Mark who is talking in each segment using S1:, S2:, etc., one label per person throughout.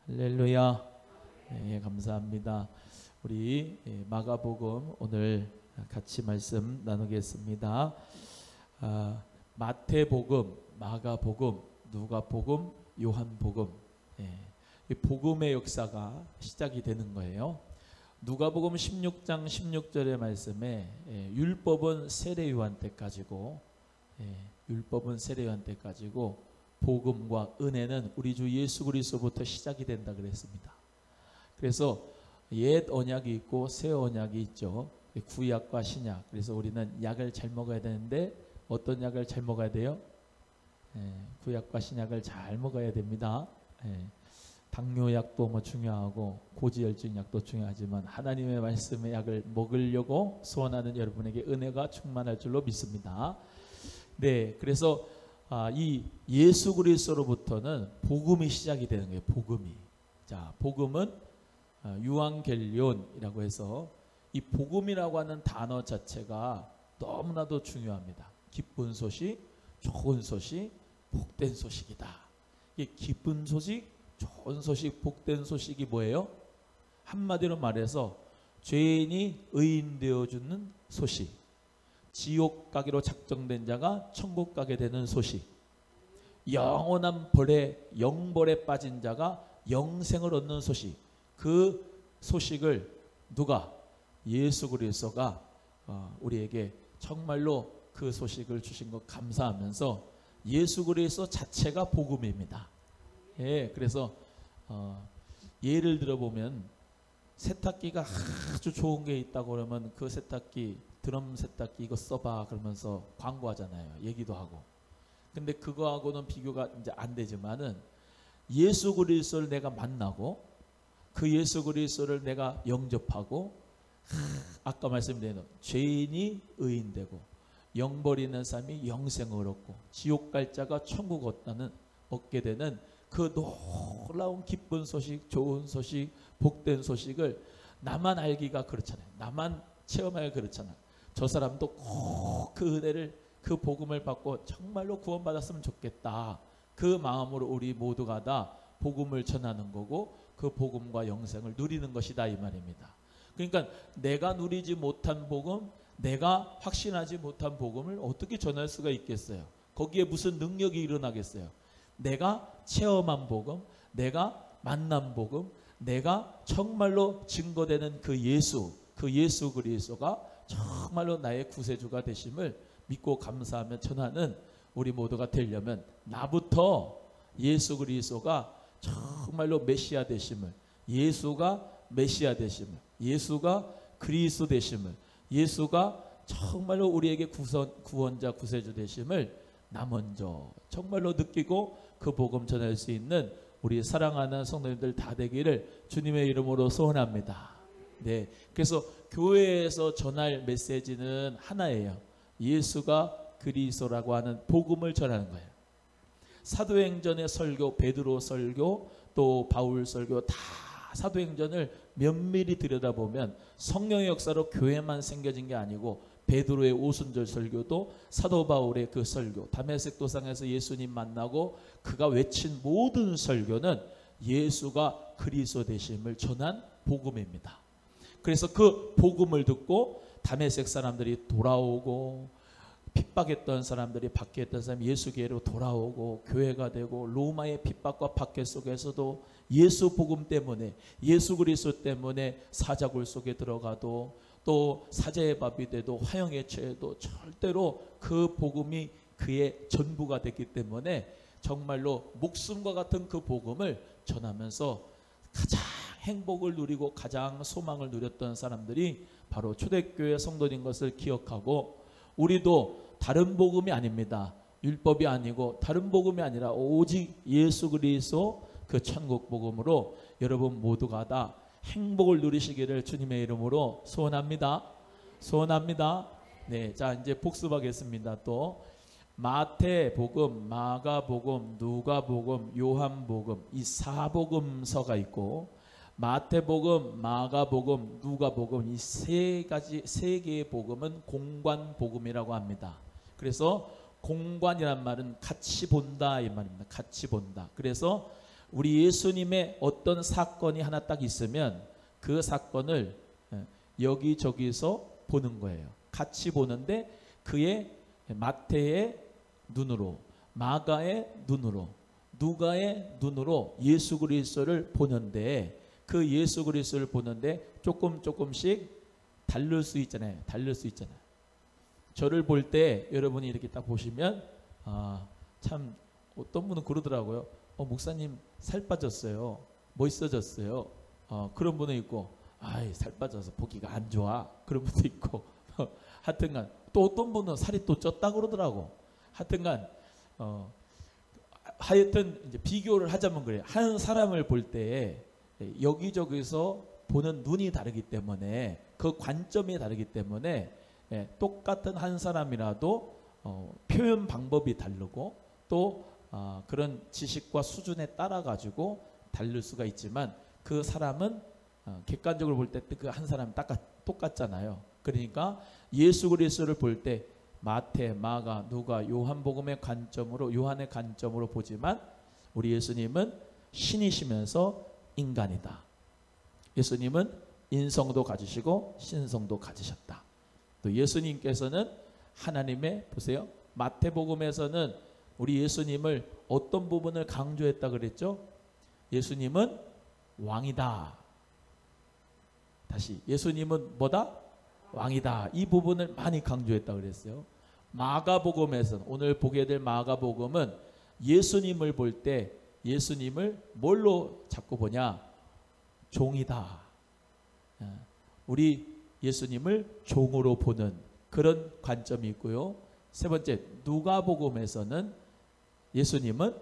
S1: 할렐루야. 예, 감사합니다. 우리 마가복음 오늘 같이 말씀 나누겠습니다. 마태복음, 마가복음, 누가복음, 요한복음. 이 복음의 역사가 시작이 되는 거예요. 누가복음 16장 16절의 말씀에 율법은 세례요한 때까지고, 율법은 세례요한 때까지고 복음과 은혜는 우리 주 예수 그리스도부터 시작이 된다 그랬습니다. 그래서 옛 언약이 있고 새 언약이 있죠. 구약과 신약. 그래서 우리는 약을 잘 먹어야 되는데 어떤 약을 잘 먹어야 돼요? 구약과 신약을 잘 먹어야 됩니다. 당뇨약도 뭐 중요하고 고지혈증 약도 중요하지만 하나님의 말씀의 약을 먹으려고 소원하는 여러분에게 은혜가 충만할 줄로 믿습니다. 네, 그래서 이 예수 그리스도로부터는 복음이 시작이 되는 거예요. 복음이. 자, 복음은 유앙겔리온이라고 해서 이 복음이라고 하는 단어 자체가 너무나도 중요합니다. 기쁜 소식, 좋은 소식, 복된 소식이다. 이 기쁜 소식, 좋은 소식, 복된 소식이 뭐예요? 한마디로 말해서 죄인이 의인 되어주는 소식, 지옥 가기로 작정된 자가 천국 가게 되는 소식, 영원한 벌에 영벌에 빠진 자가 영생을 얻는 소식. 그 소식을 누가? 예수 그리스도가 우리에게 정말로 그 소식을 주신 것 감사하면서 예수 그리스도 자체가 복음입니다. 그래서 예를 들어보면 세탁기가 아주 좋은 게 있다고 그러면 그 세탁기, 드럼 세탁기 이거 써봐 그러면서 광고하잖아요. 얘기도 하고. 근데 그거하고는 비교가 이제 안 되지만은 예수 그리스도를 내가 만나고 그 예수 그리스도를 내가 영접하고 아까 말씀드린 죄인이 의인되고 영벌 있는 사람이 영생을 얻고 지옥 갈 자가 천국 얻게 되는 그 놀라운 기쁜 소식, 좋은 소식, 복된 소식을 나만 알기가 그렇잖아요. 나만 체험하기가 그렇잖아요. 저 사람도 꼭 그 은혜를, 그 복음을 받고 정말로 구원받았으면 좋겠다. 그 마음으로 우리 모두가 다 복음을 전하는 거고 그 복음과 영생을 누리는 것이다 이 말입니다. 그러니까 내가 누리지 못한 복음, 내가 확신하지 못한 복음을 어떻게 전할 수가 있겠어요? 거기에 무슨 능력이 일어나겠어요? 내가 체험한 복음, 내가 만난 복음, 내가 정말로 증거되는 그 예수 그리스도가 정말로 나의 구세주가 되심을 믿고 감사하며 전하는 우리 모두가 되려면 나부터 예수 그리스도가 정말로 메시아 되심을, 예수가 메시아 되심을, 예수가 그리스도 되심을, 예수가 정말로 우리에게 구원자 구세주 되심을 나 먼저 정말로 느끼고 그 복음 전할 수 있는 우리 사랑하는 성도님들 다 되기를 주님의 이름으로 소원합니다. 네, 그래서 교회에서 전할 메시지는 하나예요. 예수가 그리스도라고 하는 복음을 전하는 거예요. 사도행전의 설교, 베드로 설교, 또 바울 설교 다 사도행전을 면밀히 들여다보면 성령의 역사로 교회만 생겨진 게 아니고 베드로의 오순절 설교도 사도 바울의 그 설교, 다메섹 도상에서 예수님 만나고 그가 외친 모든 설교는 예수가 그리스도 되심을 전한 복음입니다. 그래서 그 복음을 듣고 다메섹 사람들이 돌아오고 핍박했던 사람들이 박해했던 사람이 예수계로 돌아오고 교회가 되고 로마의 핍박과 박해 속에서도 예수 복음 때문에 예수 그리스도 때문에 사자굴 속에 들어가도 또 사자의 밥이 돼도 화형에 처해도 절대로 그 복음이 그의 전부가 됐기 때문에 정말로 목숨과 같은 그 복음을 전하면서 가장 행복을 누리고 가장 소망을 누렸던 사람들이 바로 초대교회 성도인 것을 기억하고 우리도 다른 복음이 아닙니다. 율법이 아니고 다른 복음이 아니라 오직 예수 그리스도 그 천국 복음으로 여러분 모두가 다 행복을 누리시기를 주님의 이름으로 소원합니다. 소원합니다. 네, 자 이제 복습하겠습니다. 또 마태복음, 마가복음, 누가복음, 요한복음 이 사복음서가 있고 마태복음, 마가복음, 누가복음 이 세 개의 복음은 공관복음이라고 합니다. 그래서 공관이란 말은 같이 본다 이 말입니다. 같이 본다. 그래서 우리 예수님의 어떤 사건이 하나 딱 있으면 그 사건을 여기저기서 보는 거예요. 같이 보는데 그의 마태의 눈으로, 마가의 눈으로, 누가의 눈으로 예수 그리스도를 보는데, 그 예수 그리스도를 보는데 조금씩 다를 수 있잖아요. 다를 수 있잖아요. 저를 볼 때 여러분이 이렇게 딱 보시면 참 어떤 분은 그러더라고요. 목사님 살 빠졌어요. 멋있어졌어요. 그런 분은 있고, 살 빠져서 보기가 안 좋아. 그런 분도 있고. 하여튼간 또 어떤 분은 살이 또 쪘다 그러더라고. 하여튼간 하여튼 이제 비교를 하자면 그래요. 한 사람을 볼 때 여기저기서 보는 눈이 다르기 때문에, 그 관점이 다르기 때문에 똑같은 한 사람이라도 표현 방법이 다르고 또 그런 지식과 수준에 따라 가지고 다를 수가 있지만, 그 사람은 객관적으로 볼 때 그 한 사람이 똑같잖아요. 그러니까 예수 그리스도를 볼 때 마태, 마가, 누가, 요한복음의 관점으로, 요한의 관점으로 보지만 우리 예수님은 신이시면서 인간이다. 예수님은 인성도 가지시고 신성도 가지셨다. 또 예수님께서는 하나님의, 보세요, 마태복음에서는 우리 예수님을 어떤 부분을 강조했다 그랬죠? 예수님은 왕이다. 다시, 예수님은 뭐다? 왕이다. 이 부분을 많이 강조했다 그랬어요. 마가복음에서는, 오늘 보게 될 마가복음은 예수님을 볼 때 예수님을 뭘로 자꾸 보냐? 종이다. 우리 예수님을 종으로 보는 그런 관점이 있고요. 세 번째, 누가복음에서는 예수님은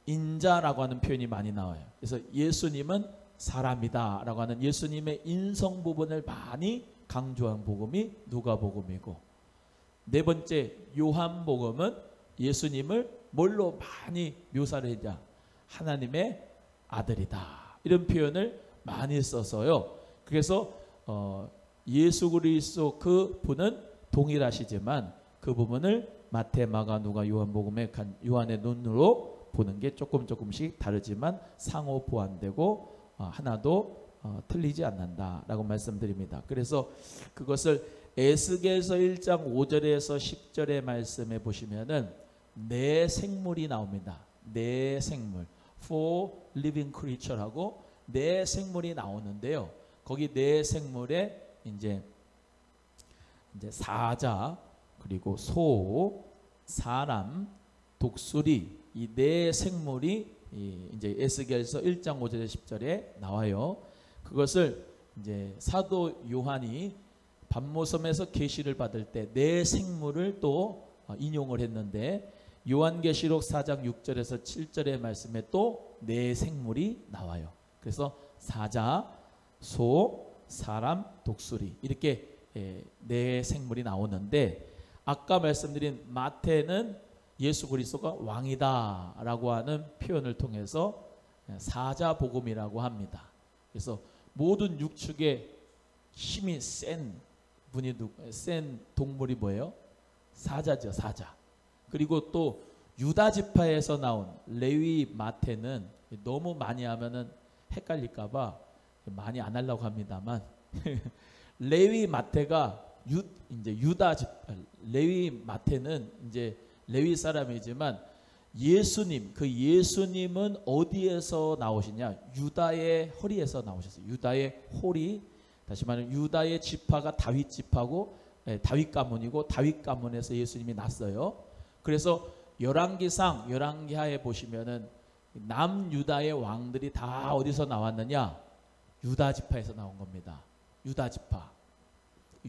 S1: 인자라고 하는 표현이 많이 나와요. 그래서 예수님은 사람이다 라고 하는 예수님의 인성 부분을 많이 강조한 복음이 누가복음이고, 네 번째, 요한복음은 예수님을 뭘로 많이 묘사를 했냐? 하나님의 아들이다. 이런 표현을 많이 써서요. 그래서 예수 그리스도 그 분은 동일하시지만 그 부분을 마태, 마가, 누가, 요한복음의 요한의 눈으로 보는 게 조금씩 다르지만 상호 보완되고 하나도 틀리지 않는다라고 말씀드립니다. 그래서 그것을 에스겔서 1장 5절에서 10절의 말씀에 보시면은 네 생물이 나옵니다. 네 생물, four living creature하고 네 생물이 나오는데요. 거기 네 생물에 이제 사자, 그리고 소, 사람, 독수리, 이 네 생물이 이제 에스겔서 1장 5절에 10절에 나와요. 그것을 이제 사도 요한이 반모섬에서 계시를 받을 때 네 생물을 또 인용을 했는데, 요한계시록 4장 6절에서 7절의 말씀에 또 네 생물이 나와요. 그래서 사자, 소, 사람, 독수리, 이렇게 네 생물이 나오는데, 아까 말씀드린 마태는 예수 그리스도가 왕이다 라고 하는 표현을 통해서 사자복음이라고 합니다. 그래서 모든 육축에 힘이 센 분이, 센 동물이 뭐예요? 사자죠, 사자. 그리고 또 유다 지파에서 나온 레위 마태는 너무 많이 하면은 헷갈릴까봐 많이 안 하려고 합니다만 레위 마태가 이제 유다 지파, 레위 마태는 이제 레위 사람이지만 예수님, 그 예수님은 어디에서 나오시냐? 유다의 허리에서 나오셨어요. 유다의 호리, 다시 말하면 유다의 지파가 다윗 지파고 다윗 가문이고 다윗 가문에서 예수님이 났어요. 그래서 열왕기상, 열왕기하에 보시면은 남유다의 왕들이 다 어디서 나왔느냐? 유다 지파에서 나온 겁니다. 유다 지파.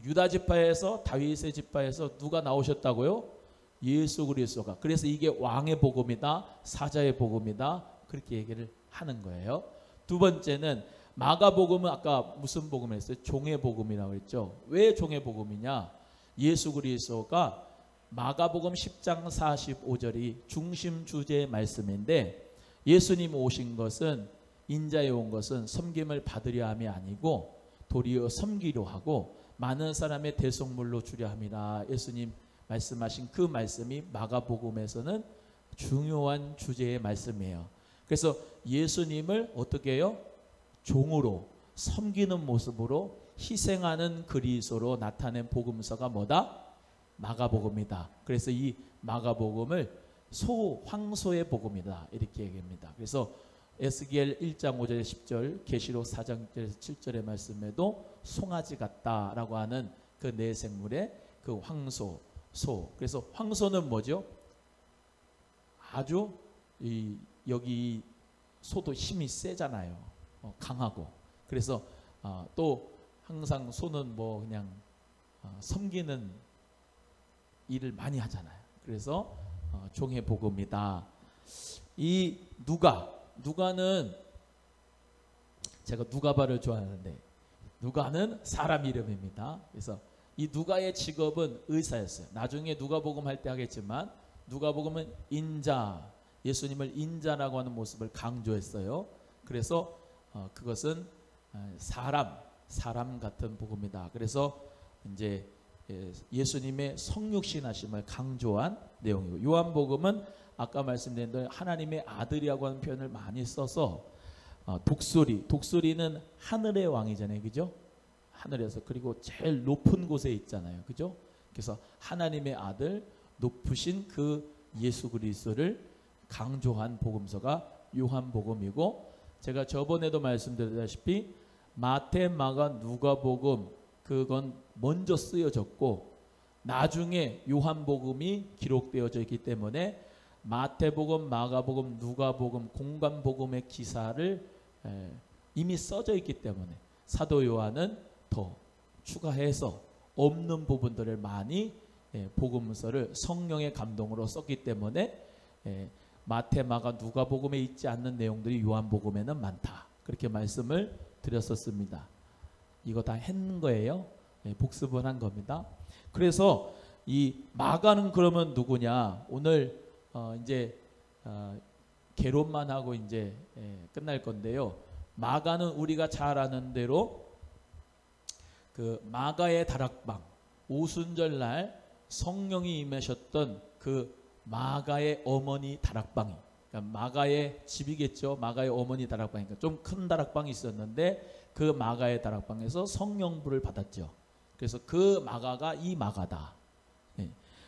S1: 유다 지파에서, 다윗의 지파에서 누가 나오셨다고요? 예수 그리스도가. 그래서 이게 왕의 복음이다, 사자의 복음이다, 그렇게 얘기를 하는 거예요. 두 번째는 마가복음은 아까 무슨 복음을 했어요? 종의 복음이라고 했죠. 왜 종의 복음이냐? 예수 그리스도가 마가복음 10장 45절이 중심 주제의 말씀인데, 예수님 오신 것은, 인자에 온 것은 섬김을 받으려 함이 아니고 도리어 섬기려 하고 많은 사람의 대속물로 주려 함이라. 예수님 말씀하신 그 말씀이 마가복음에서는 중요한 주제의 말씀이에요. 그래서 예수님을 어떻게 해요? 종으로 섬기는 모습으로 희생하는 그리스도로 나타낸 복음서가 뭐다? 마가복음이다. 그래서 이 마가복음을 황소의 복음이다 이렇게 얘기합니다. 그래서 에스겔 1장 5절에 10절, 계시록 4장 7절의 말씀에도 송아지 같다라고 하는 그 네 생물의 그 황소, 소. 그래서 황소는 뭐죠? 아주 여기 소도 힘이 세잖아요. 강하고. 그래서 또 항상 소는 뭐 그냥 섬기는 일을 많이 하잖아요. 그래서 종의 복음이다. 이 누가는 제가 누가바를 좋아하는데 누가는 사람 이름입니다. 그래서 이 누가의 직업은 의사였어요. 나중에 누가복음 할 때 하겠지만 누가복음은 인자, 예수님을 인자라고 하는 모습을 강조했어요. 그래서 그것은 사람 같은 복음이다. 그래서 이제 예수님의 성육신하심을 강조한 내용이고, 요한복음은 아까 말씀드린 대로 하나님의 아들이라고 하는 표현을 많이 써서 독수리는 하늘의 왕이잖아요, 그죠? 하늘에서, 그리고 제일 높은 곳에 있잖아요, 그죠? 그래서 하나님의 아들, 높으신 그 예수 그리스도를 강조한 복음서가 요한복음이고, 제가 저번에도 말씀드렸다시피 마태, 마가, 누가복음 그건 먼저 쓰여졌고 나중에 요한복음이 기록되어져 있기 때문에 마태복음, 마가복음, 누가복음, 공관복음의 기사를 이미 써져 있기 때문에 사도 요한은 더 추가해서 없는 부분들을 많이 복음서를 성령의 감동으로 썼기 때문에 마태, 마가, 누가복음에 있지 않는 내용들이 요한복음에는 많다. 그렇게 말씀을 드렸었습니다. 이거 다 했는 거예요. 복습을 한 겁니다. 그래서 이 마가는 그러면 누구냐? 오늘 이제 개론만 하고 이제 끝날 건데요. 마가는 우리가 잘 아는 대로 그 마가의 다락방, 오순절날 성령이 임하셨던 그 마가의 어머니 다락방이, 그러니까 마가의 집이겠죠. 마가의 어머니 다락방이니까 좀 큰 다락방이 있었는데 그 마가의 다락방에서 성령불을 받았죠. 그래서 그 마가가 이 마가다.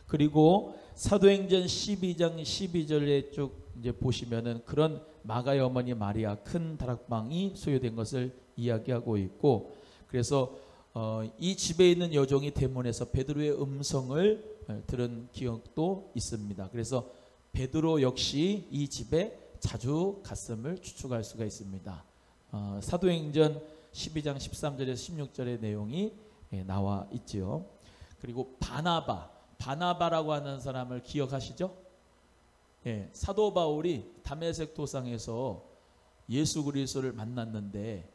S1: 그리고 사도행전 12장 12절에 쭉 이제 보시면은 그런 마가의 어머니 마리아 큰 다락방이 소유된 것을 이야기하고 있고, 그래서 이 집에 있는 여종이 대문에서 베드로의 음성을 들은 기억도 있습니다. 그래서 베드로 역시 이 집에 자주 갔음을 추측할 수가 있습니다. 사도행전 12장 13절에서 16절의 내용이 나와 있지요. 그리고 바나바라고 하는 사람을 기억하시죠? 사도 바울이 다메섹 도상에서 예수 그리스도를 만났는데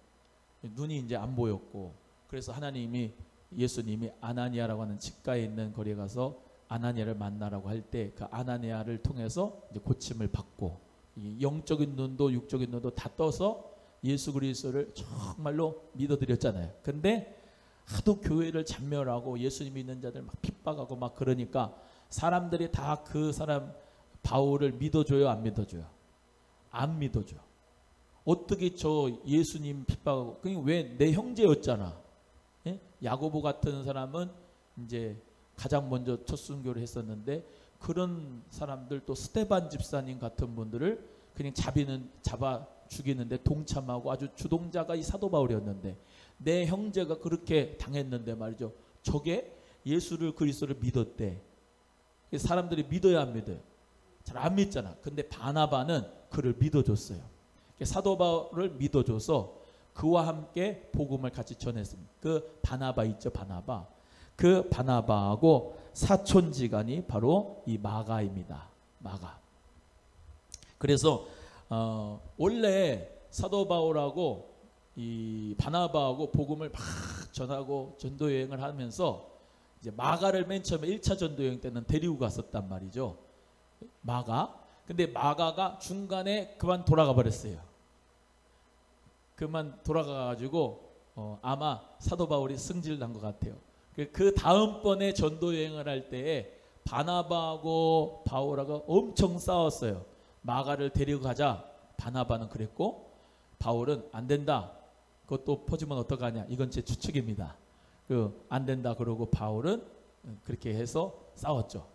S1: 눈이 이제 안 보였고, 그래서 예수님이 아나니아라고 하는 집가에 있는 거리에 가서 아나니아를 만나라고 할 때 그 아나니아를 통해서 이제 고침을 받고 영적인 눈도 육적인 눈도 다 떠서 예수 그리스도를 정말로 믿어드렸잖아요. 근데 하도 교회를 잔멸하고 예수님 믿는 자들 막 핍박하고 막 그러니까 사람들이 다 그 사람 바울을 믿어줘요, 안 믿어줘요? 안 믿어줘. 어떻게 저 예수님 핍박하고, 그게 왜 내 형제였잖아. 야고보 같은 사람은 이제 가장 먼저 첫 순교를 했었는데 그런 사람들, 또 스테반 집사님 같은 분들을 그냥 잡아 죽이는데 동참하고 아주 주동자가 이 사도 바울이었는데 내 형제가 그렇게 당했는데 말이죠. 저게 예수를 그리스도를 믿었대. 사람들이 믿어야 안 믿어요? 잘 안 믿잖아. 근데 바나바는 그를 믿어줬어요. 사도 바울을 믿어줘서 그와 함께 복음을 같이 전했습니다. 그 바나바 있죠, 바나바. 그 바나바하고 사촌지간이 바로 이 마가입니다. 마가. 그래서 원래 사도 바울하고 이 바나바하고 복음을 막 전하고 전도 여행을 하면서 이제 마가를 맨 처음에 1차 전도 여행 때는 데리고 갔었단 말이죠. 근데 마가가 중간에 그만 돌아가 버렸어요. 그만 돌아가가지고 아마 사도 바울이 승질 난 것 같아요. 그 다음번에 전도 여행을 할 때에 바나바하고 바울하고 엄청 싸웠어요. 마가를 데리고 가자. 바나바는 그랬고 바울은 안 된다. 그것도 퍼지면 어떡하냐. 이건 제 추측입니다. 안 된다 그러고 바울은 그렇게 해서 싸웠죠.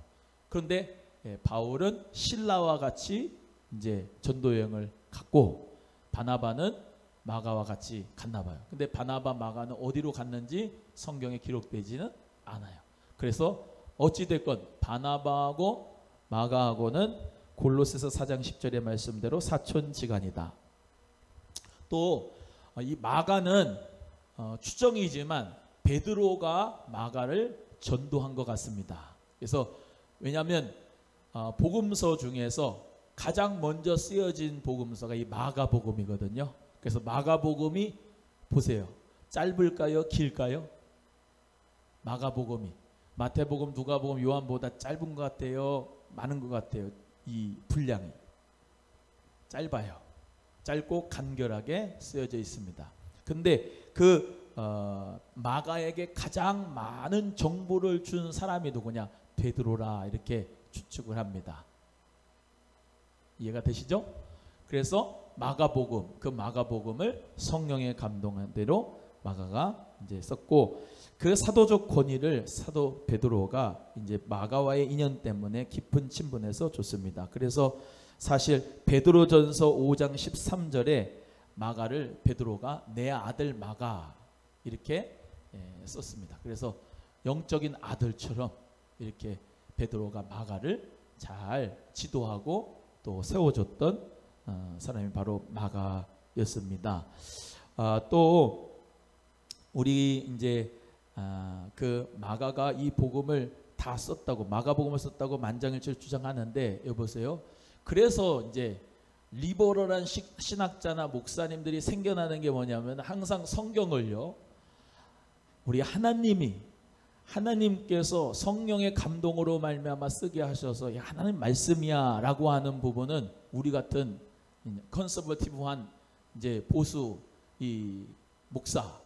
S1: 그런데 바울은 신라와 같이 이제 전도 여행을 갔고 바나바는 마가와 같이 갔나 봐요. 근데 바나바 마가는 어디로 갔는지 성경에 기록되지는 않아요. 그래서 어찌 됐건 바나바하고 마가하고는 골로새서 4장 10절의 말씀대로 사촌지간이다. 또 이 마가는 추정이지만 베드로가 마가를 전도한 것 같습니다. 그래서 왜냐하면 복음서 중에서 가장 먼저 쓰여진 복음서가 이 마가복음이거든요. 그래서 마가복음이 보세요. 짧을까요? 길까요? 마가복음이 마태복음, 누가복음, 요한보다 짧은 것 같아요? 많은 것 같아요? 이 분량이 짧아요. 짧고 간결하게 쓰여져 있습니다. 근데 마가에게 가장 많은 정보를 준 사람이 누구냐? 베드로라 이렇게 추측을 합니다. 이해가 되시죠? 그래서 마가복음, 그 마가복음을 성령의 감동한 대로 마가가 이제 썼고 그 사도적 권위를 사도 베드로가 이제 마가와의 인연 때문에 깊은 친분에서 줬습니다. 그래서 사실 베드로전서 5장 13절에 마가를 베드로가 내 아들 마가 이렇게 썼습니다. 그래서 영적인 아들처럼 이렇게 베드로가 마가를 잘 지도하고 또 세워줬던 사람이 바로 마가였습니다. 또 우리 이제 그 마가가 이 복음을 다 썼다고 마가복음을 썼다고 만장일치를 주장하는데 여보세요. 그래서 이제 리버럴한 신학자나 목사님들이 생겨나는 게 뭐냐면 항상 성경을요. 우리 하나님께서 성령의 감동으로 말미암아 쓰게 하셔서 하나님 말씀이야 라고 하는 부분은 우리 같은 컨서버티브한 이제 보수 이 목사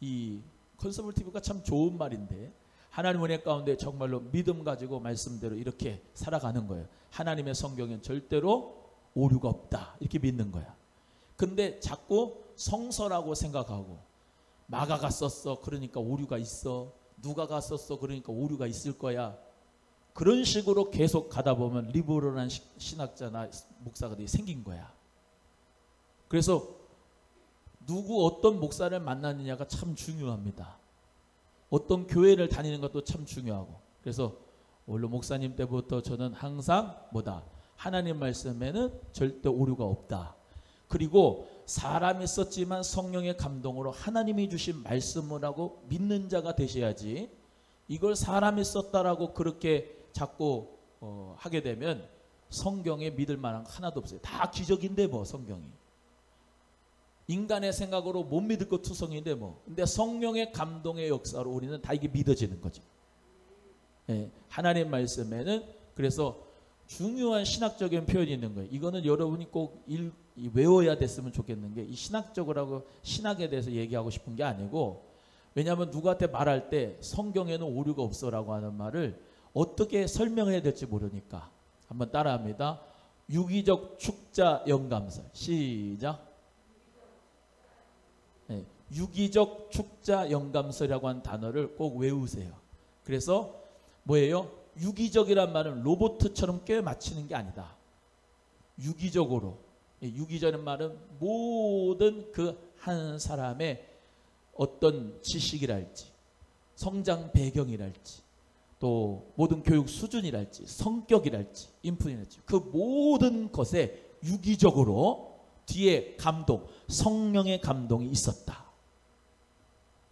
S1: 이 컨서버티브가 참 좋은 말인데 하나님 은혜 가운데 정말로 믿음 가지고 말씀대로 이렇게 살아가는 거예요. 하나님의 성경엔 절대로 오류가 없다 이렇게 믿는 거야. 근데 자꾸 성서라고 생각하고 마가가 썼어 그러니까 오류가 있어. 누가가 썼어 그러니까 오류가 있을 거야. 그런 식으로 계속 가다 보면 리버럴한 신학자나 목사들이 생긴 거야. 그래서 누구 어떤 목사를 만나느냐가 참 중요합니다. 어떤 교회를 다니는 것도 참 중요하고. 그래서 원로 목사님 때부터 저는 항상 뭐다? 하나님 말씀에는 절대 오류가 없다. 그리고 사람이 썼지만 성령의 감동으로 하나님이 주신 말씀을 하고 믿는 자가 되셔야지 이걸 사람이 썼다라고 그렇게 자꾸 하게 되면 성경에 믿을 만한 거 하나도 없어요. 다 기적인데 뭐 성경이. 인간의 생각으로 못 믿을 것 투성인데 뭐. 근데 성령의 감동의 역사로 우리는 다 이게 믿어지는 거죠. 예, 하나님 말씀에는 그래서 중요한 신학적인 표현이 있는 거예요. 이거는 여러분이 꼭 외워야 됐으면 좋겠는 게 이 신학적으로 하고 신학에 대해서 얘기하고 싶은 게 아니고 왜냐하면 누구한테 말할 때 성경에는 오류가 없어라고 하는 말을 어떻게 설명해야 될지 모르니까 한번 따라합니다. 유기적 축자 영감설 시작. 네, 유기적 축자 영감설이라고 하는 단어를 꼭 외우세요. 그래서 뭐예요? 유기적이란 말은 로봇처럼 꿰 맞추는 게 아니다. 유기적으로. 유기적인 말은 모든 그 한 사람의 어떤 지식이랄지 성장 배경이랄지 또 모든 교육 수준이랄지 성격이랄지 인풋이랄지 그 모든 것에 유기적으로 뒤에 감동 성령의 감동이 있었다.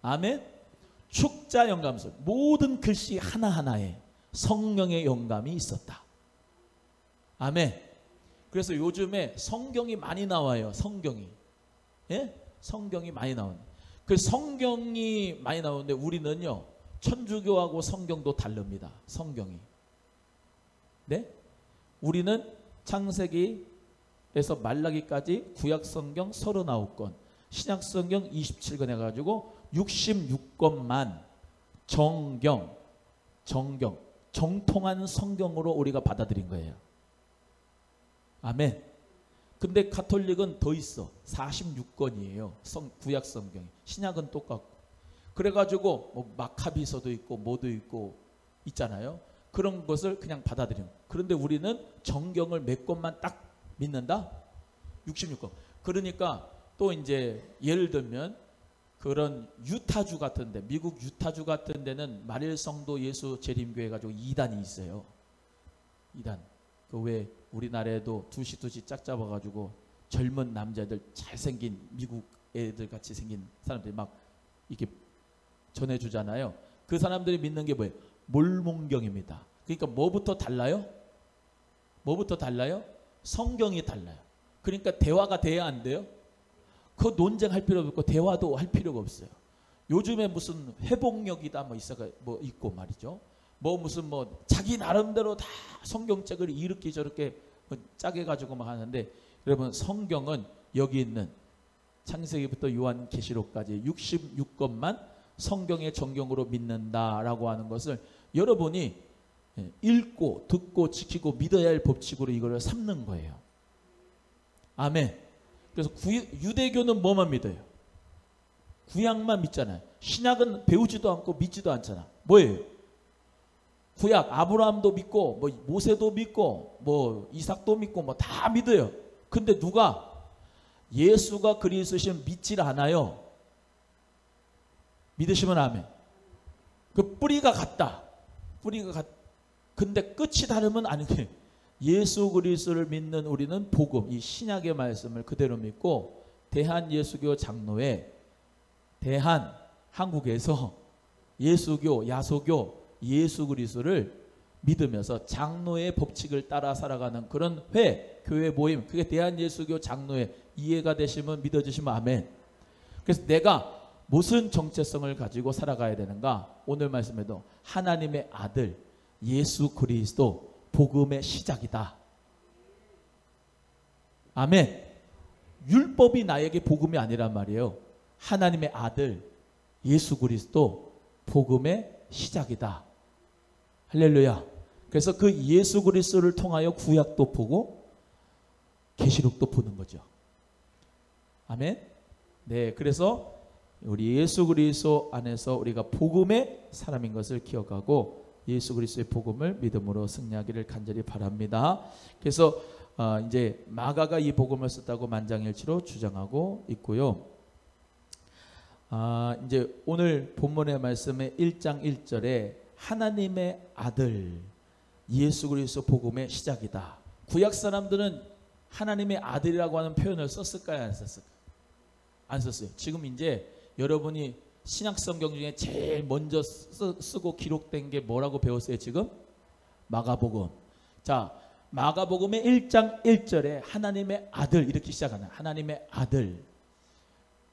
S1: 아멘. 축자 영감설 모든 글씨 하나하나에 성령의 영감이 있었다. 아멘. 그래서 요즘에 성경이 많이 나와요. 성경이. 예? 성경이 많이 나오는. 그 성경이 많이 나오는데 우리는요. 천주교하고 성경도 다릅니다. 성경이. 네? 우리는 창세기에서 말라기까지 구약 성경 39권, 신약 성경 27권 해가지고 66권만 정통한 성경으로 우리가 받아들인 거예요. 아멘. 근데 가톨릭은 더 있어. 46권이에요. 구약 성경이. 신약은 똑같고. 그래가지고 뭐 마카비서도 있고 뭐도 있고 있잖아요. 그런 것을 그냥 받아들여요. 그런데 우리는 정경을 몇 권만 딱 믿는다? 66권. 그러니까 또 이제 예를 들면 그런 유타주 같은데, 미국 유타주 같은 데는 마릴성도 예수 재림교회 가지고 2단이 있어요. 2단. 그 왜 우리나라에도 두시 짝 잡아가지고 젊은 남자들 잘생긴 미국 애들 같이 생긴 사람들이 막 이렇게 전해주잖아요. 그 사람들이 믿는 게 뭐예요? 몰몬경입니다. 그러니까 뭐부터 달라요? 뭐부터 달라요? 성경이 달라요. 그러니까 대화가 돼야 안 돼요? 그 논쟁할 필요도 없고 대화도 할 필요가 없어요. 요즘에 무슨 회복력이다 뭐 있고 말이죠. 뭐 무슨 뭐 자기 나름대로 다 성경책을 이렇게 저렇게 짜게 가지고 막 하는데, 여러분 성경은 여기 있는 창세기부터 요한계시록까지 66권만 성경의 정경으로 믿는다라고 하는 것을 여러분이 읽고 듣고 지키고 믿어야 할 법칙으로 이걸 삼는 거예요. 아멘. 그래서 유대교는 뭐만 믿어요? 구약만 믿잖아요. 신약은 배우지도 않고 믿지도 않잖아. 뭐예요? 구약 아브라함도 믿고 뭐 모세도 믿고 뭐 이삭도 믿고 뭐 다 믿어요. 근데 누가 예수가 그리스도시면 믿질 않아요. 믿으시면 아멘. 그 뿌리가 같다. 근데 끝이 다르면 아니게 예수 그리스도를 믿는 우리는 복음, 이 신약의 말씀을 그대로 믿고 대한예수교 장로회, 한국에서 예수교, 야소교, 예수 그리스도를 믿으면서 장로의 법칙을 따라 살아가는 그런 교회 모임, 그게 대한예수교 장로회. 이해가 되시면 믿어주시면 아멘. 그래서 내가 무슨 정체성을 가지고 살아가야 되는가? 오늘 말씀에도 하나님의 아들 예수 그리스도 복음의 시작이다. 아멘. 율법이 나에게 복음이 아니란 말이에요. 하나님의 아들 예수 그리스도 복음의 시작이다. 할렐루야. 그래서 그 예수 그리스도를 통하여 구약도 보고 계시록도 보는 거죠. 아멘. 네, 그래서 우리 예수 그리스도 안에서 우리가 복음의 사람인 것을 기억하고 예수 그리스도의 복음을 믿음으로 승리하기를 간절히 바랍니다. 그래서 이제 마가가 이 복음을 썼다고 만장일치로 주장하고 있고요. 이제 오늘 본문의 말씀의 1장 1절에 하나님의 아들 예수 그리스도 복음의 시작이다. 구약 사람들은 하나님의 아들이라고 하는 표현을 썼을까요? 안 썼을까요? 안 썼어요. 지금 이제 여러분이 신약 성경 중에 제일 먼저 쓰고 기록된 게 뭐라고 배웠어요? 지금 마가복음. 자, 마가복음의 1장 1절에 하나님의 아들 이렇게 시작하는, 하나님의 아들.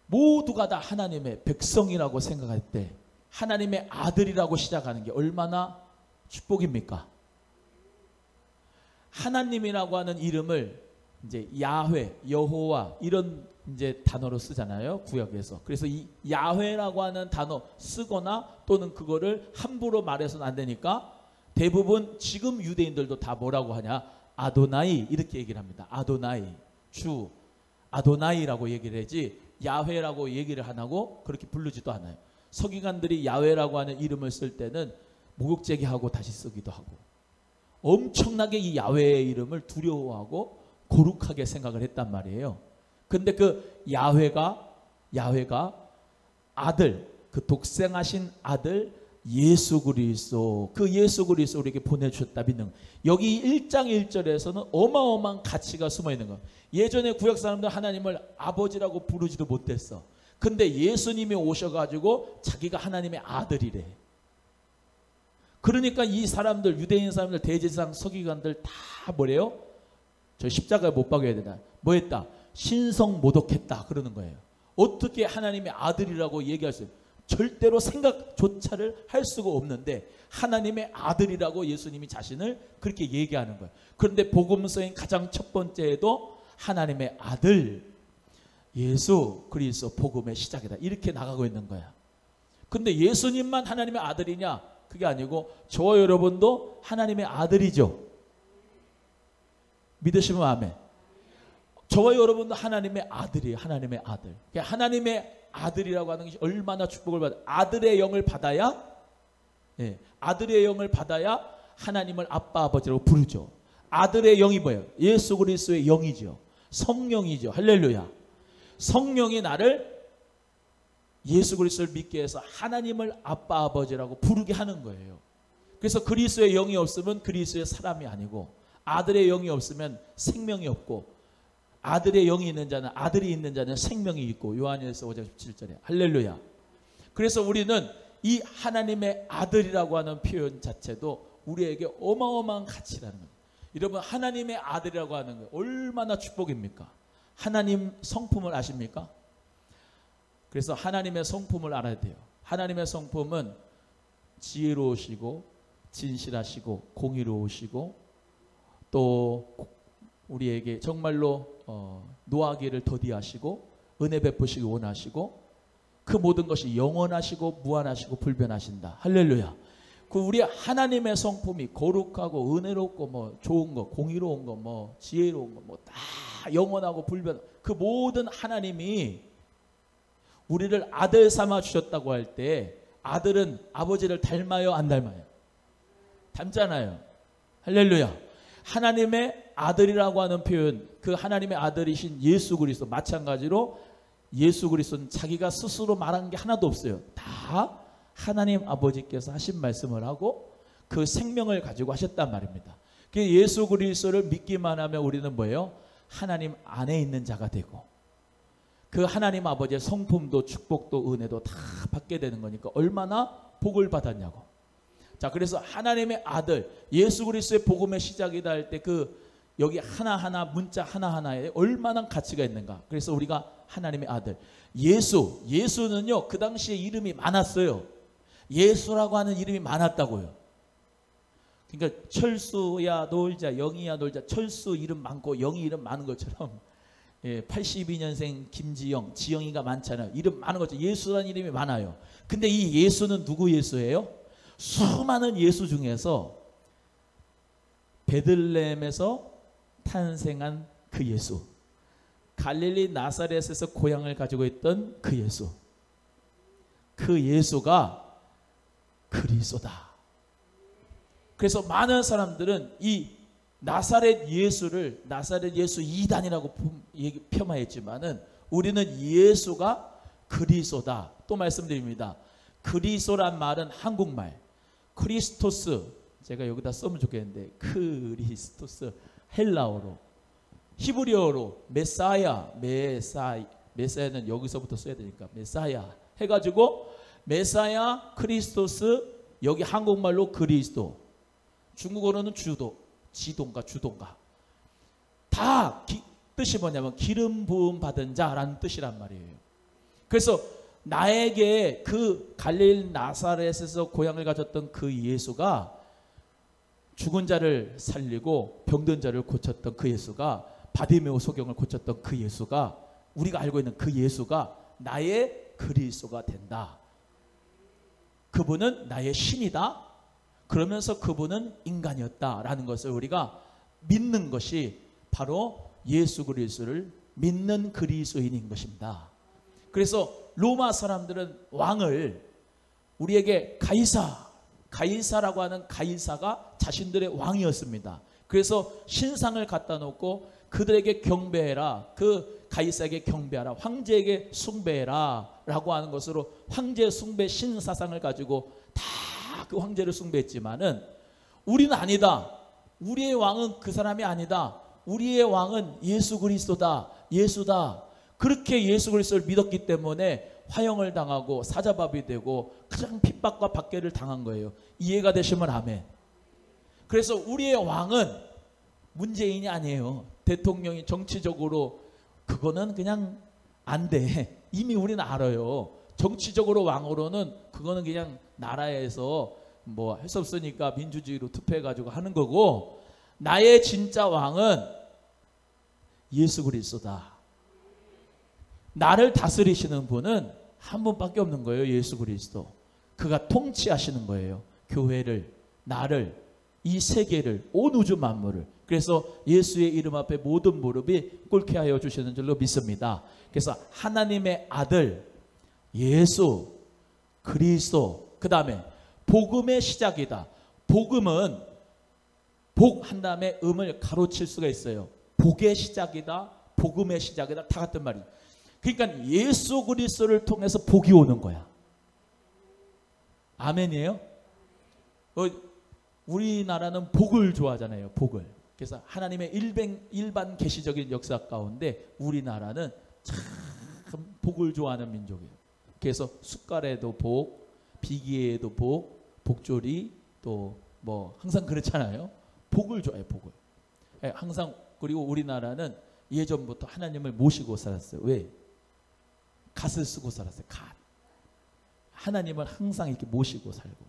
S1: 모두가 다 하나님의 백성이라고 생각할 때 하나님의 아들이라고 시작하는 게 얼마나 축복입니까? 하나님이라고 하는 이름을 이제 야훼, 여호와 이런 이제 단어로 쓰잖아요. 구약에서. 그래서 이 야훼라고 하는 단어 쓰거나 또는 그거를 함부로 말해서는 안 되니까 대부분 지금 유대인들도 다 뭐라고 하냐? 아도나이 이렇게 얘기를 합니다. 아도나이, 주, 아도나이라고 얘기를 하지 야훼라고 얘기를 안 하고 그렇게 부르지도 않아요. 서기관들이 야훼라고 하는 이름을 쓸 때는 목욕제기하고 다시 쓰기도 하고 엄청나게 이 야훼의 이름을 두려워하고 거룩하게 생각을 했단 말이에요. 근데 그 야훼가 아들, 그 독생하신 아들 예수 그리스도, 그 예수 그리스도 우리에게 보내주셨다 믿는 거예요. 여기 1장 1절에서는 어마어마한 가치가 숨어있는 거예요. 예전에 구약 사람들 하나님을 아버지라고 부르지도 못했어. 근데 예수님이 오셔가지고 자기가 하나님의 아들이래. 그러니까 이 사람들, 유대인 사람들, 대제사장, 서기관들 다 뭐래요? 저 십자가에 못 박아야 되나? 뭐 했다? 신성 모독했다 그러는 거예요. 어떻게 하나님의 아들이라고 얘기할 수 있어요? 절대로 생각조차를 할 수가 없는데 하나님의 아들이라고 예수님이 자신을 그렇게 얘기하는 거예요. 그런데 복음서인 가장 첫 번째에도 하나님의 아들 예수 그리스도 복음의 시작이다 이렇게 나가고 있는 거야. 근데 예수님만 하나님의 아들이냐? 그게 아니고 저와 여러분도 하나님의 아들이죠. 믿으시면 아멘. 저와 여러분도 하나님의 아들이에요. 하나님의 아들. 하나님의 아들이라고 하는 것이 얼마나 축복을 받아. 아들의 영을 받아야, 예, 아들의 영을 받아야 하나님을 아빠 아버지라고 부르죠. 아들의 영이 뭐예요? 예수 그리스도의 영이죠. 성령이죠. 할렐루야. 성령이 나를 예수 그리스도를 믿게 해서 하나님을 아빠 아버지라고 부르게 하는 거예요. 그래서 그리스도의 영이 없으면 그리스도의 사람이 아니고, 아들의 영이 없으면 생명이 없고, 아들의 영이 있는 자는, 아들이 있는 자는 생명이 있고, 요한일서 5장 17절에 할렐루야. 그래서 우리는 이 하나님의 아들이라고 하는 표현 자체도 우리에게 어마어마한 가치라는 거예요. 여러분, 하나님의 아들이라고 하는 거 얼마나 축복입니까? 하나님 성품을 아십니까? 그래서 하나님의 성품을 알아야 돼요. 하나님의 성품은 지혜로우시고 진실하시고 공의로우시고 또 우리에게 정말로 노하기를 더디하시고 은혜 베푸시기 원하시고 그 모든 것이 영원하시고 무한하시고 불변하신다. 할렐루야. 그 우리 하나님의 성품이 거룩하고 은혜롭고 뭐 좋은 거, 공의로운 거, 뭐 지혜로운 거, 뭐 다 영원하고 불변, 그 모든 하나님이 우리를 아들 삼아 주셨다고 할 때, 아들은 아버지를 닮아요, 안 닮아요? 닮잖아요. 할렐루야. 하나님의 아들이라고 하는 표현, 그 하나님의 아들이신 예수 그리스도, 마찬가지로 예수 그리스도는 자기가 스스로 말한 게 하나도 없어요. 다 하나님 아버지께서 하신 말씀을 하고 그 생명을 가지고 하셨단 말입니다. 예수 그리스도를 믿기만 하면 우리는 뭐예요? 하나님 안에 있는 자가 되고, 그 하나님 아버지의 성품도 축복도 은혜도 다 받게 되는 거니까 얼마나 복을 받았냐고. 자, 그래서 하나님의 아들 예수 그리스도의 복음의 시작이다 할 때 그 여기 하나하나 문자 하나하나에 얼마나 가치가 있는가. 그래서 우리가 하나님의 아들 예수는요, 그 당시에 이름이 많았어요. 예수라고 하는 이름이 많았다고요. 그러니까 철수야 놀자, 영희야 놀자, 철수 이름 많고 영희 이름 많은 것처럼, 예, 82년생 김지영, 지영이가 많잖아요. 이름 많은 거죠. 예수라는 이름이 많아요. 근데 이 예수는 누구 예수예요? 수많은 예수 중에서 베들레헴에서 탄생한 그 예수, 갈릴리 나사렛에서 고향을 가지고 있던 그 예수, 그 예수가 그리스도다. 그래서 많은 사람들은 이 나사렛 예수를 나사렛 예수 이단이라고 폄하했지만은 우리는 예수가 그리스도다. 또 말씀드립니다. 그리스도란 말은 한국말 크리스토스, 제가 여기다 쓰면 좋겠는데 크리스토스, 헬라어로 히브리어로 메사야는 여기서부터 써야 되니까 메사야 해가지고 메사야 크리스토스, 여기 한국말로 그리스도, 중국어로는 지도인가 다 뜻이 뭐냐면 기름 부음 받은 자라는 뜻이란 말이에요. 그래서 나에게 그 갈릴리 나사렛에서 고향을 가졌던 그 예수가, 죽은 자를 살리고 병든 자를 고쳤던 그 예수가, 바디메오 소경을 고쳤던 그 예수가, 우리가 알고 있는 그 예수가 나의 그리스도가 된다. 그분은 나의 신이다. 그러면서 그분은 인간이었다라는 것을 우리가 믿는 것이 바로 예수 그리스도를 믿는 그리스도인인 것입니다. 그래서 로마 사람들은 왕을 우리에게 가이사라고 하는 가이사가 자신들의 왕이었습니다. 그래서 신상을 갖다 놓고 그들에게 경배해라, 그 가이사에게 경배하라, 황제에게 숭배해라 라고 하는 것으로 황제 숭배 신사상을 가지고 다 그 황제를 숭배했지만은 우리는 아니다. 우리의 왕은 그 사람이 아니다. 우리의 왕은 예수 그리스도다. 예수다. 그렇게 예수 그리스도를 믿었기 때문에 화형을 당하고 사자밥이 되고 가장 핍박과 박해를 당한 거예요. 이해가 되시면 아멘. 그래서 우리의 왕은 문재인이 아니에요. 대통령이 정치적으로 그거는 그냥 안 돼. 이미 우리는 알아요. 정치적으로 왕으로는 그거는 그냥 나라에서 뭐 할 수 없으니까 민주주의로 투표해가지고 하는 거고, 나의 진짜 왕은 예수 그리스도다. 나를 다스리시는 분은 한 분밖에 없는 거예요. 예수 그리스도. 그가 통치하시는 거예요. 교회를, 나를, 이 세계를, 온 우주 만물을. 그래서 예수의 이름 앞에 모든 무릎이 꿇게 하여 주시는 줄로 믿습니다. 그래서 하나님의 아들 예수 그리스도, 그 다음에 복음의 시작이다. 복음은 복 한 다음에 음을 가로칠 수가 있어요. 복의 시작이다, 복음의 시작이다, 다 같은 말이에요. 그러니까 예수 그리스도를 통해서 복이 오는 거야. 아멘이에요? 우리나라는 복을 좋아하잖아요. 복을. 그래서 하나님의 일반 계시적인 역사 가운데 우리나라는 참 복을 좋아하는 민족이에요. 그래서 숟갈에도 복, 비기에도 복, 복조리, 또 뭐 항상 그렇잖아요. 복을 좋아해요. 복을. 항상. 그리고 우리나라는 예전부터 하나님을 모시고 살았어요. 왜? 갓을 쓰고 살았어요. 갓. 하나님을 항상 이렇게 모시고 살고.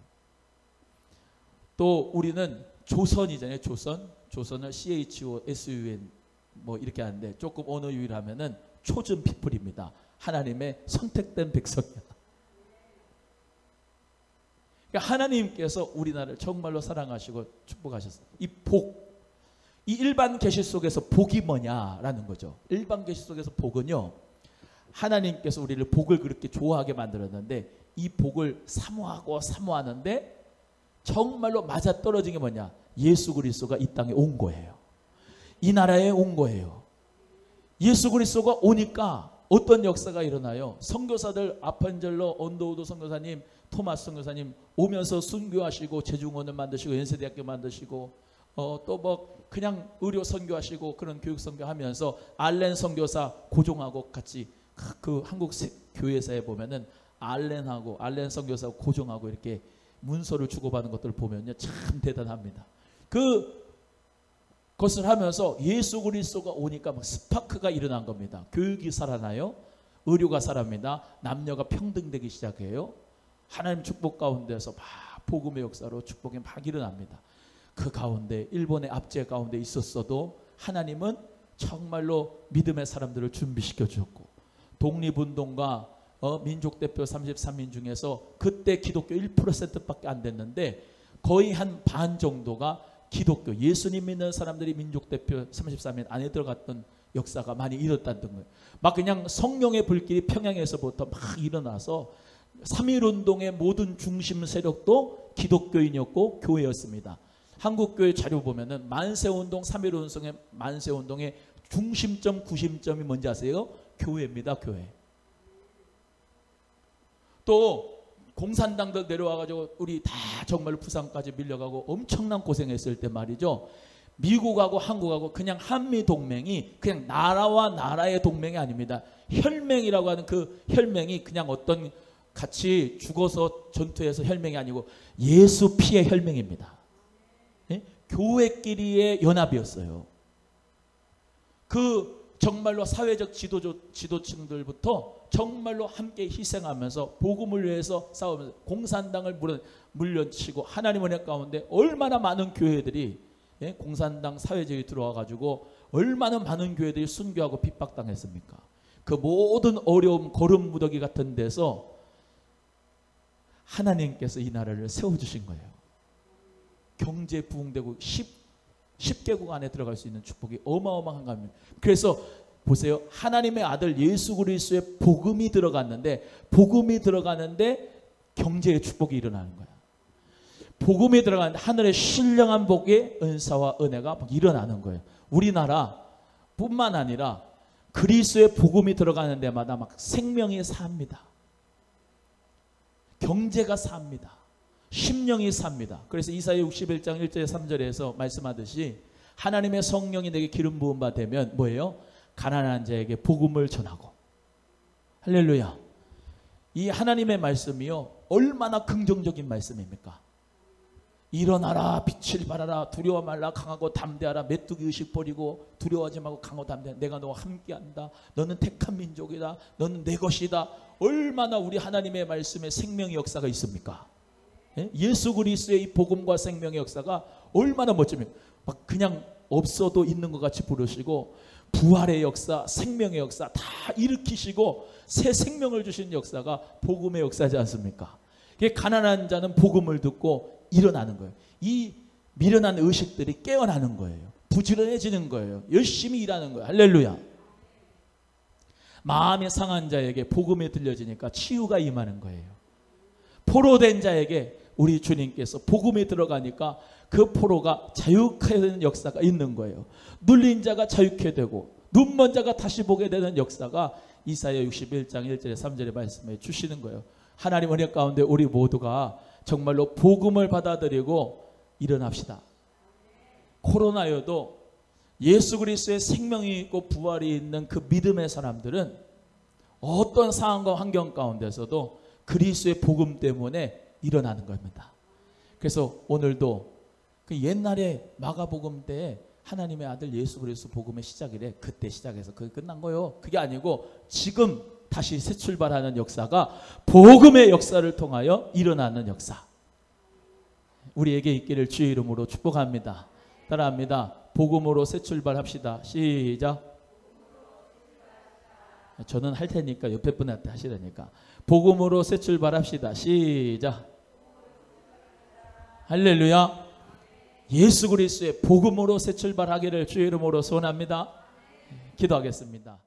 S1: 또 우리는 조선이잖아요. 조선을 CHOSUN 뭐 이렇게 하는데 조금 언어 유일하면은 초전 피플입니다. 하나님의 선택된 백성이야. 그러니까 하나님께서 우리나라를 정말로 사랑하시고 축복하셨어요. 이 복, 이 일반 계시 속에서 복이 뭐냐라는 거죠. 일반 계시 속에서 복은요, 하나님께서 우리를 복을 그렇게 좋아하게 만들었는데 이 복을 사모하는데 정말로 맞아떨어진 게 뭐냐? 예수 그리스도가 이 땅에 온 거예요. 이 나라에 온 거예요. 예수 그리스도가 오니까 어떤 역사가 일어나요? 선교사들 아판젤로, 언더우드 선교사님, 토마스 선교사님 오면서 순교하시고 제중원을 만드시고 연세대학교 만드시고 또 뭐 그냥 의료 선교하시고 그런 교육 선교하면서 알렌 선교사 고종하고 같이 그 한국 교회사에 보면은 알렌 선교사 고종하고 이렇게 문서를 주고받는 것들을 보면요 참 대단합니다. 그것을 하면서 예수 그리스도가 오니까 막 스파크가 일어난 겁니다. 교육이 살아나요. 의료가 살아납니다. 남녀가 평등되기 시작해요. 하나님 축복 가운데서 막 복음의 역사로 축복이 막 일어납니다. 그 가운데 일본의 압제 가운데 있었어도 하나님은 정말로 믿음의 사람들을 준비시켜 주었고, 독립운동가 민족대표 33인 중에서 그때 기독교 1%밖에 안 됐는데 거의 한 반 정도가 기독교, 예수님 믿는 사람들이 민족대표 33인 안에 들어갔던 역사가 많이 일어났던 거예요. 막 그냥 성령의 불길이 평양에서부터 막 일어나서 3.1운동의 모든 중심 세력도 기독교인이었고 교회였습니다. 한국교회 자료 보면은 만세운동, 3.1운동의 만세운동의 중심점, 구심점이 뭔지 아세요? 교회입니다. 교회. 또 공산당들 내려와가지고 우리 다 정말로 부산까지 밀려가고 엄청난 고생했을 때 말이죠. 미국하고 한국하고 그냥 한미동맹이 그냥 나라와 나라의 동맹이 아닙니다. 혈맹이라고 하는 그 혈맹이 그냥 어떤 같이 죽어서 전투해서 혈맹이 아니고 예수 피의 혈맹입니다. 예? 교회끼리의 연합이었어요. 그 정말로 사회적 지도층들부터 정말로 함께 희생하면서 복음을 위해서 싸우면서 공산당을 물려치고 하나님 은혜 가운데 얼마나 많은 교회들이 공산당 사회주의 들어와가지고 얼마나 많은 교회들이 순교하고 핍박당했습니까? 그 모든 어려움 거름무더기 같은 데서 하나님께서 이 나라를 세워주신 거예요. 경제 부흥되고 10개국 안에 들어갈 수 있는 축복이 어마어마한 겁니다. 그래서 보세요. 하나님의 아들 예수 그리스도의 복음이 들어갔는데 경제의 축복이 일어나는 거야. 복음이 들어갔는데 하늘의 신령한 복의 은사와 은혜가 막 일어나는 거예요. 우리나라뿐만 아니라 그리스도의 복음이 들어가는 데마다 막 생명이 삽니다. 경제가 삽니다. 심령이 삽니다. 그래서 이사야 61장 1절 3절에서 말씀하듯이 하나님의 성령이 내게 기름 부음 바 되면 뭐예요? 가난한 자에게 복음을 전하고. 할렐루야. 이 하나님의 말씀이요 얼마나 긍정적인 말씀입니까? 일어나라 빛을 발하라 두려워 말라 강하고 담대하라 메뚜기 의식 버리고 두려워하지 말고 강하고 담대하라 내가 너와 함께한다. 너는 택한 민족이다. 너는 내 것이다. 얼마나 우리 하나님의 말씀에 생명의 역사가 있습니까? 예수 그리스도의 이 복음과 생명의 역사가 얼마나 멋집니까? 막 그냥 없어도 있는 것 같이 부르시고 부활의 역사, 생명의 역사 다 일으키시고 새 생명을 주신 역사가 복음의 역사지 않습니까? 가난한 자는 복음을 듣고 일어나는 거예요. 이 미련한 의식들이 깨어나는 거예요. 부지런해지는 거예요. 열심히 일하는 거예요. 할렐루야. 마음이 상한 자에게 복음이 들려지니까 치유가 임하는 거예요. 포로된 자에게 우리 주님께서 복음이 들어가니까 그 포로가 자유케 되는 역사가 있는 거예요. 눌린 자가 자유케 되고 눈먼 자가 다시 보게 되는 역사가 이사야 61장 1절에 3절에 말씀해 주시는 거예요. 하나님 은혜 가운데 우리 모두가 정말로 복음을 받아들이고 일어납시다. 코로나여도 예수 그리스도의 생명이 있고 부활이 있는 그 믿음의 사람들은 어떤 상황과 환경 가운데서도 그리스도의 복음 때문에 일어나는 겁니다. 그래서 오늘도 그 옛날에 마가복음 때 하나님의 아들 예수 그리스도 복음의 시작이래. 그때 시작해서 그게 끝난 거예요. 그게 아니고 지금 다시 새 출발하는 역사가 복음의 역사를 통하여 일어나는 역사. 우리에게 있기를 주의 이름으로 축복합니다. 따라합니다. 복음으로 새 출발합시다. 시작. 저는 할 테니까 옆에 분한테 하시라니까. 복음으로 새 출발합시다. 시작. 할렐루야. 예수 그리스도의 복음으로 새 출발하기를 주의 이름으로 소원합니다. 기도하겠습니다.